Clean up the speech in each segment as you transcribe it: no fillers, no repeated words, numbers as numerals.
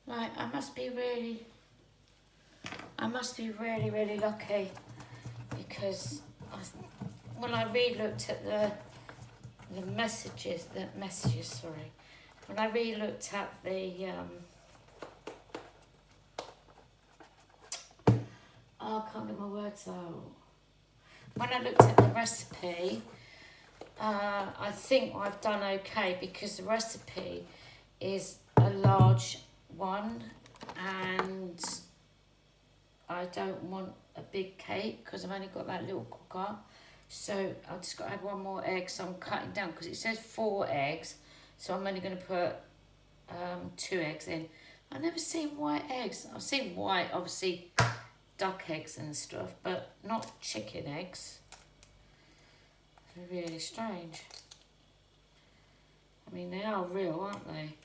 Like, I must be really, really lucky because when I re-looked at the messages, sorry, when I re-looked at the, I can't get my words out. When I looked at the recipe, I think I've done okay because the recipe is a large one and I don't want a big cake because I've only got that little cooker. So I've just got to add one more egg, so I'm cutting down because it says 4 eggs, so I'm only going to put 2 eggs in. I've never seen white eggs. I've seen white, obviously, duck eggs and stuff, but not chicken eggs. They're really strange. I mean, they are real, aren't they?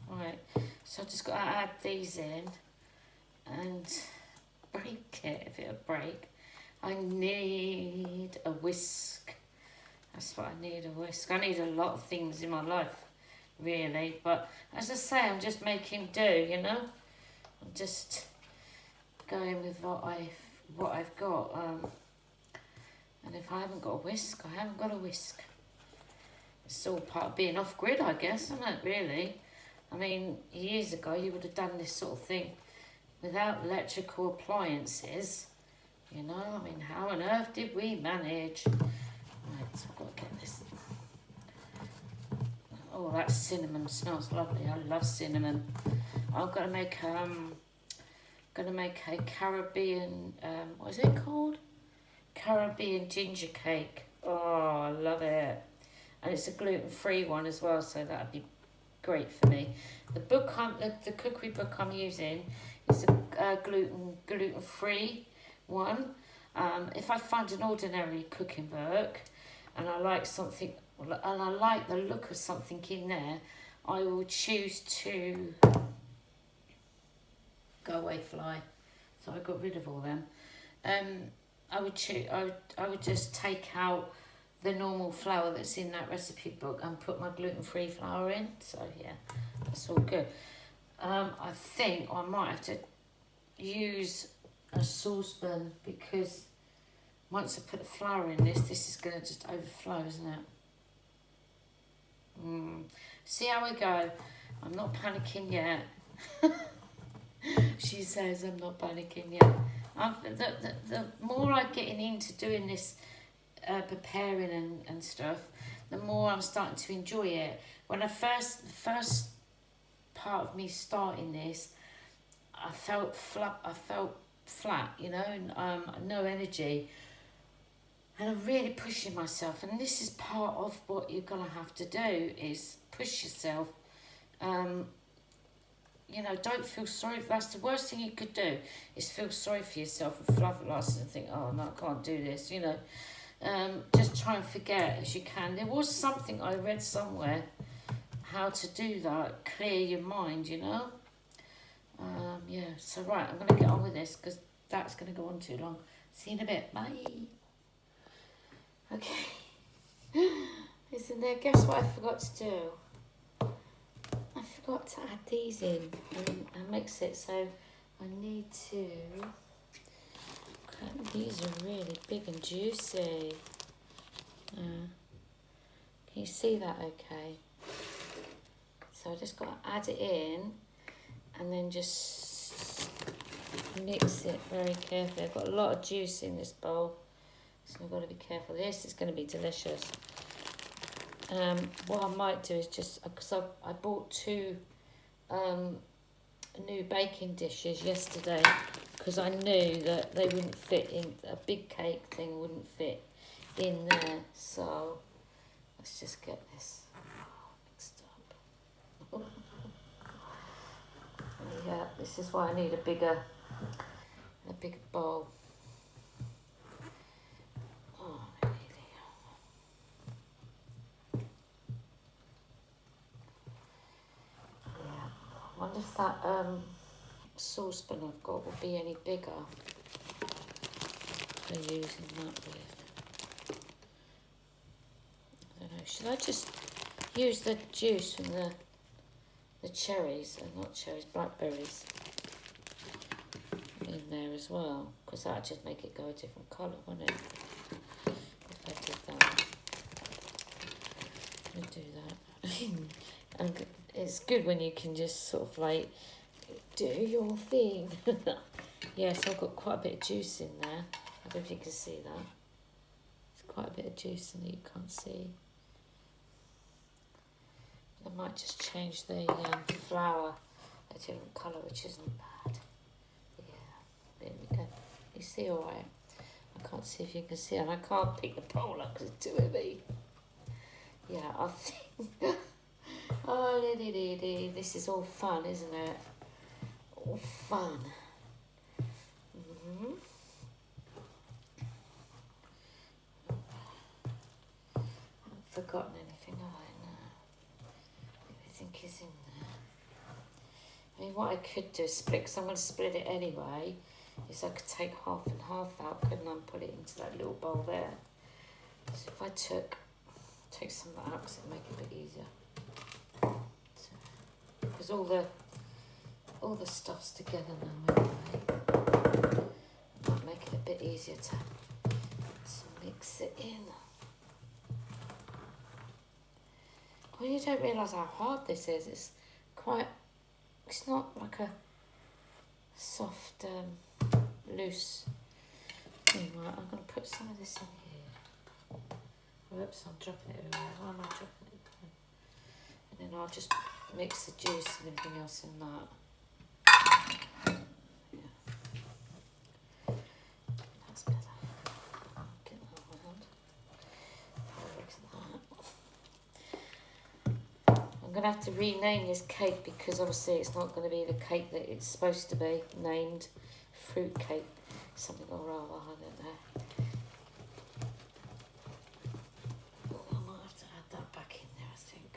Right, so I've just got to add these in and break it if it'll break. I need a whisk. That's what I need, a whisk. I need a lot of things in my life, really. But as I say, I'm just making do, you know? I'm just going with what I've got. And if I haven't got a whisk, I haven't got a whisk. It's all part of being off-grid, I guess, isn't it, really? I mean, years ago, you would have done this sort of thing without electrical appliances. You know, I mean, how on earth did we manage? Right, so I've got to get this. Oh, that cinnamon smells lovely. I love cinnamon. I'm going to make a Caribbean, what is it called? Caribbean ginger cake. Oh, I love it. And it's a gluten-free one as well, so that'd be great for me. The book the cookery book I'm using is a gluten-free one. If I find an ordinary cooking book and I like something, and I like the look of something in there, I will choose to go away fly. So I got rid of all them. I would just take out the normal flour that's in that recipe book and put my gluten-free flour in. So yeah, that's all good. I think I might have to use a saucepan because once I put the flour in this is going to just overflow, isn't it? See how we go. I'm not panicking yet. She says I'm not panicking yet. The more I'm getting into doing this, preparing and stuff, the more I'm starting to enjoy it. When the first part of me starting this, I felt flat, you know, no energy. And I'm really pushing myself. And this is part of what you're going to have to do, is push yourself. You know, don't feel sorry. That's the worst thing you could do, is feel sorry for yourself and fluff at last and think, oh, no, I can't do this, you know. Just try and forget as you can. There was something I read somewhere, how to do that, clear your mind, you know. Yeah, so right, I'm going to get on with this because that's going to go on too long. See you in a bit. Bye. Okay. Isn't there? Guess what I forgot to do? I forgot to add these in and mix it, so I need to... These are really big and juicy. Can you see that okay? So I just got to add it in and then just mix it very carefully. I've got a lot of juice in this bowl, so I've got to be careful. This is going to be delicious. What I might do is just, because I bought 2 new baking dishes yesterday because I knew that they wouldn't fit in, a big cake thing wouldn't fit in there. So let's just get this mixed up. Yeah, this is why I need a bigger bowl. Oh, really? Yeah. I wonder if that saucepan I've got will be any bigger for using that with. I don't know. Should I just use the juice from the the cherries, not cherries, blackberries in there as well, because that'd just make it go a different colour, wouldn't it? If I did that. Let me do that. And it's good when you can just sort of like do your thing. Yes, I've got quite a bit of juice in there. I don't know if you can see that. There's quite a bit of juice in there you can't see. I might just change the flour a different colour, which isn't bad. Yeah, there we go. You see all right? I can't see if you can see, and I can't pick the bowl up because it's too heavy. Yeah, I think... Oh, this is all fun, isn't it? All fun. Mm-hmm. I haven't forgotten anything, have I? No. Everything is in there. I mean, what I could do is split, because I'm going to split it anyway, is I could take half and half out, couldn't I, and put it into that little bowl there. So if I take some of that out, because it'll make it a bit easier. Because all the stuff's together now anyway. Might make it a bit easier to mix it in. Well, you don't realise how hard this is. It's not like a soft, loose thing. Right, I'm going to put some of this in here. Oops, I'm dropping it everywhere. Why am I dropping it? And then I'll just mix the juice and everything else in that. Yeah. That's better. Get that around. I'm going to have to rename this cake because obviously it's not going to be the cake that it's supposed to be named. Fruit cake, something or other, I don't know. I might have to add that back in there, I think.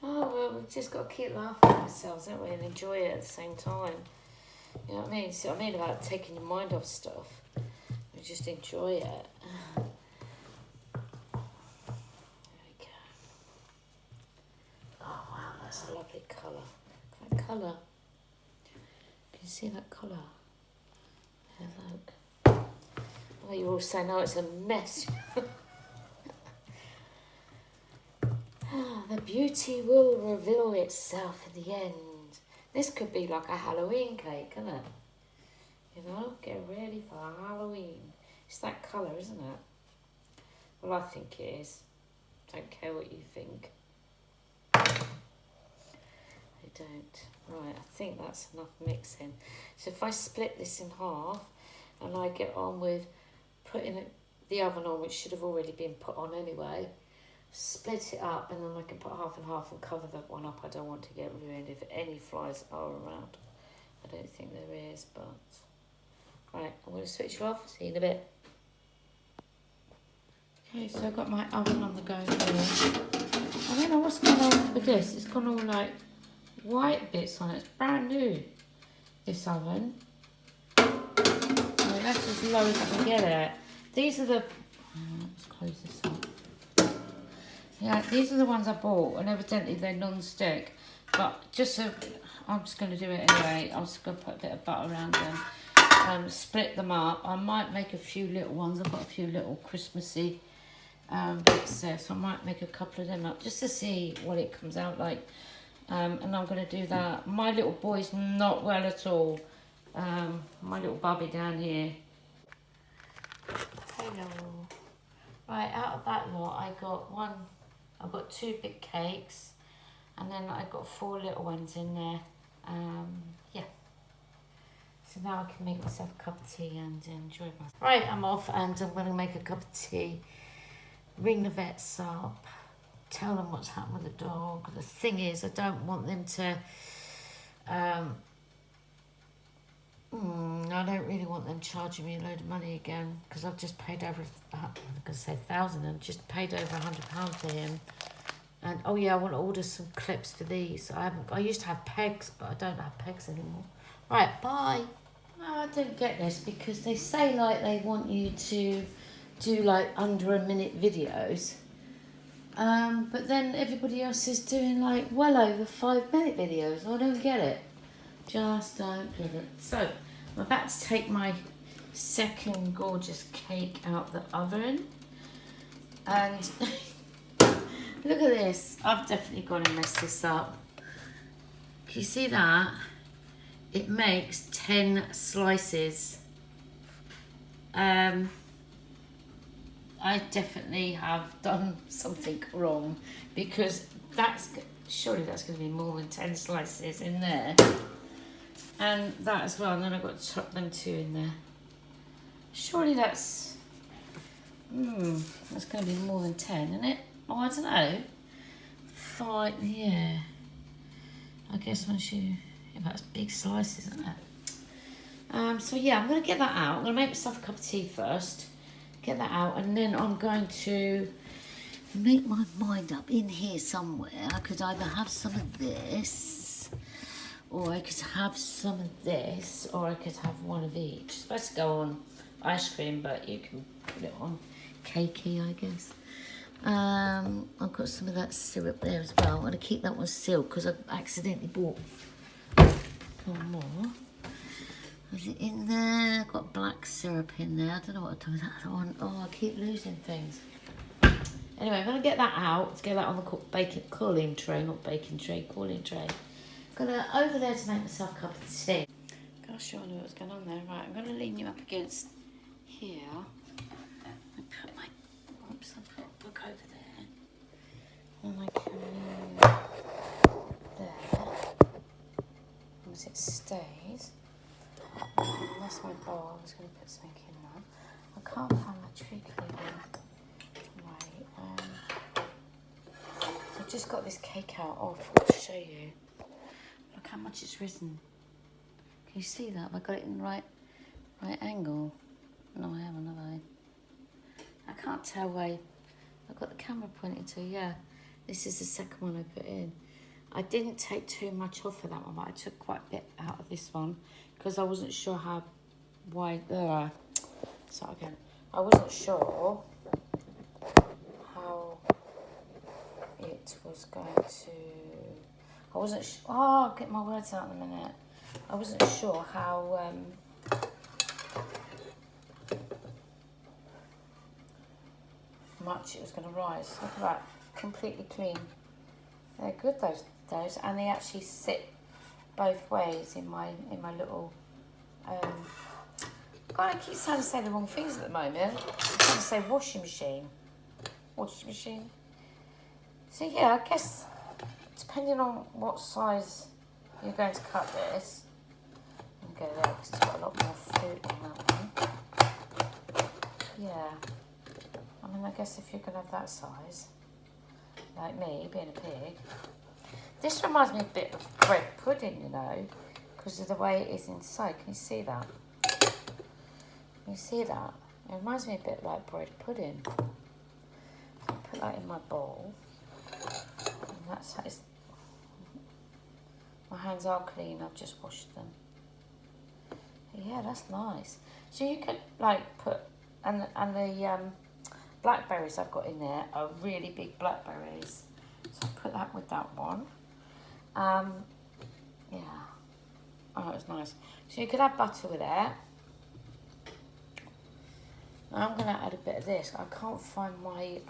Oh, well, we've just got to keep laughing at ourselves, haven't we, and enjoy it at the same time. You know what I mean? See what I mean about taking your mind off stuff? We just enjoy it. There we go. Oh, wow, that's a lovely colour. That colour. Can you see that colour? Yeah, look. Oh, you're all saying, oh, it's a mess. The beauty will reveal itself in the end. This could be like a Halloween cake, couldn't it? You know, get ready for Halloween. It's that colour, isn't it? Well, I think it is. Don't care what you think. I don't. Right, I think that's enough mixing. So if I split this in half and I get on with putting the oven on, which should have already been put on anyway, split it up and then I can put half and half and cover that one up. I don't want to get ruined if any flies are around. I don't think there is, but... Right, I'm going to switch it off. See you in a bit. Okay, so I've got my oven on the go here. I don't know what's going on with this. It's got all like white bits on it. It's brand new, this oven. So that's as low as I can get it. These are the... let's close this up. Yeah, these are the ones I bought, and evidently they're non-stick. But just so, I'm just going to do it anyway. I'm just going to put a bit of butter around them, split them up. I might make a few little ones. I've got a few little Christmassy bits there, so I might make a couple of them up just to see what it comes out like. And I'm going to do that. My little boy's not well at all. My little Bobby down here. Hello. Right, out of that lot, I've got 2 big cakes, and then I've got 4 little ones in there. Yeah. So now I can make myself a cup of tea and enjoy myself. Right, I'm off and I'm going to make a cup of tea, ring the vets up, tell them what's happened with the dog. The thing is, I don't want them to... I don't really want them charging me a load of money again, because I've just paid over, I'm going to say 1,000, and just paid over £100 for him. And oh yeah, I want to order some clips for these. I used to have pegs, but I don't have pegs anymore. Right, bye. Oh, I don't get this, because they say like they want you to do like under a minute videos. But then everybody else is doing like well over 5-minute videos. I don't get it. Just don't get it. So, I'm about to take my second gorgeous cake out the oven. And look at this. I've definitely got to mess this up. Can you see that? It makes 10 slices. I definitely have done something wrong, because surely that's going to be more than 10 slices in there. And that as well, and then I've got to chop them 2 in there. Surely that's going to be more than 10, isn't it? Oh, I don't know. 5, yeah. I guess once you, that's big slices, isn't it? So yeah, I'm going to get that out. I'm going to make myself a cup of tea first. Get that out, and then I'm going to make my mind up in here somewhere. I could either have some of this, or I could have some of this, or I could have one of each. It's supposed to go on ice cream, but you can put it on cakey, I guess. I've got some of that syrup there as well. I'm going to keep that one sealed because I accidentally bought one more. Is it in there? I've got black syrup in there. I don't know what I've done with that other one. Oh, I keep losing things. Anyway, I'm going to get that out. Let's get that on the cooling tray. Cooling tray. Got that over there to make myself a cup of tea. Gosh, I know what's going on there. Right, I'm going to lean you up against here. I put my... Oops, I put a book over there. And I can there. As it stays. That's my bowl. I was going to put something in that. I can't find my treacle one. Right. So I've just got this cake out. Oh, I forgot to show you. Look how much it's risen. Can you see that? Have I got it in the right angle? No, I haven't, have I? I can't tell where I've got the camera pointed to. Yeah, this is the second one I put in. I didn't take too much off of that one, but I took quite a bit out of this one because I wasn't sure how wide. So again, I wasn't sure how it was going to. I wasn't. Oh, I'll get my words out in a minute. I wasn't sure how. Much it was going to rise. Look at that, completely clean. They're good, those, and they actually sit both ways in my little. God, I keep trying to say the wrong things at the moment. I'm trying to say washing machine. So yeah, I guess depending on what size you're going to cut this, I'm going to go there because it's got a lot more fruit in that one. Yeah. I mean, I guess if you're going to have that size, like me, being a pig. This reminds me a bit of bread pudding, you know, because of the way it is inside. Can you see that? Can you see that? It reminds me a bit like bread pudding. I'll put that in my bowl. And that's how it's... My hands are clean, I've just washed them. Yeah, that's nice. So you could, like, put... And the blackberries I've got in there are really big blackberries. So I'll put that with that one. Yeah. Oh, it's nice. So you could add butter with that. Now I'm going to add a bit of this. I can't find my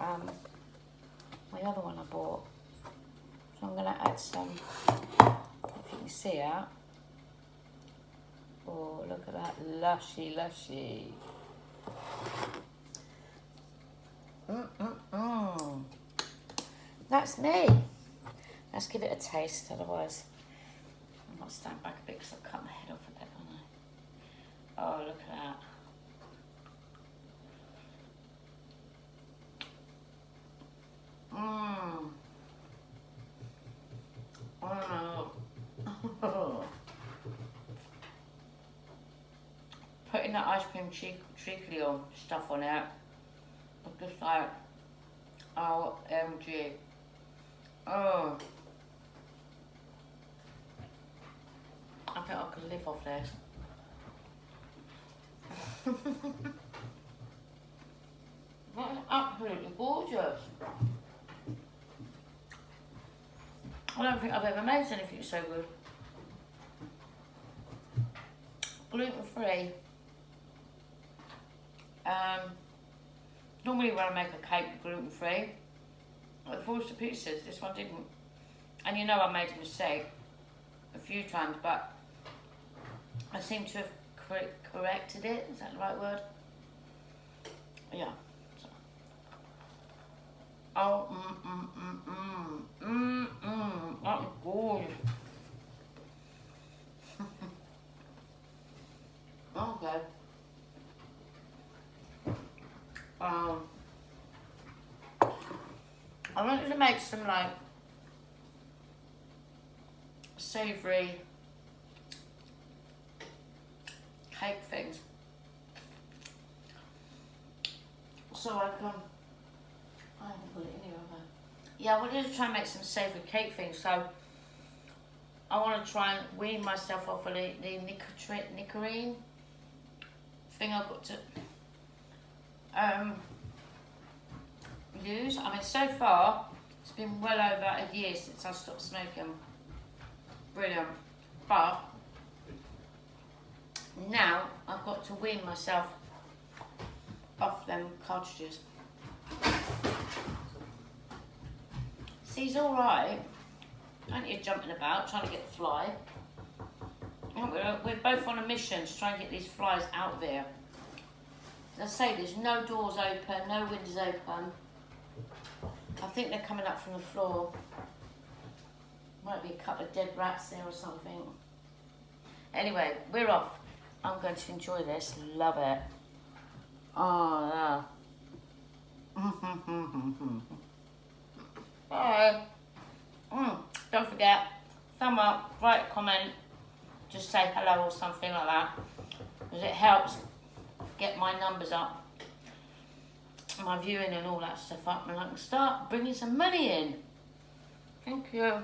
my other one I bought. So I'm going to add some, if you can see it. Oh, look at that. Lushy, lushy. That's me. Let's give it a taste, otherwise I might stand back a bit because I've cut my head off a bit, haven't I? Oh, look at that. Oh. Putting that ice cream treacle on stuff on it, I'm just like, OMG. Oh. I think I could live off this. That is absolutely gorgeous. I don't think I've ever made anything so good. Gluten-free. Normally when I make a cake gluten-free, it falls to pieces. This one didn't. And you know I made a mistake a few times, but I seem to have corrected it. Is that the right word? Yeah. Oh, that's gorgeous. Okay. I wanted to make some like savoury cake things, so I can. I haven't put it in here, have I? Yeah, I wanted to try and make some savoury cake things, so I want to try and wean myself off of the nicotine thing I've got to use. I mean, so far it's been well over a year since I stopped smoking. Brilliant. But now I've got to wean myself off them cartridges. See, he's alright. Aren't you jumping about, trying to get the fly? We're both on a mission to try and get these flies out there. As I say, there's no doors open, no windows open. I think they're coming up from the floor. Might be a couple of dead rats there or something. Anyway, we're off. I'm going to enjoy this. Love it. Oh, yeah. Bye. Don't forget, thumb up, write a comment, just say hello or something like that, because it helps get my numbers up, my viewing and all that stuff up, and I can start bringing some money in. Thank you.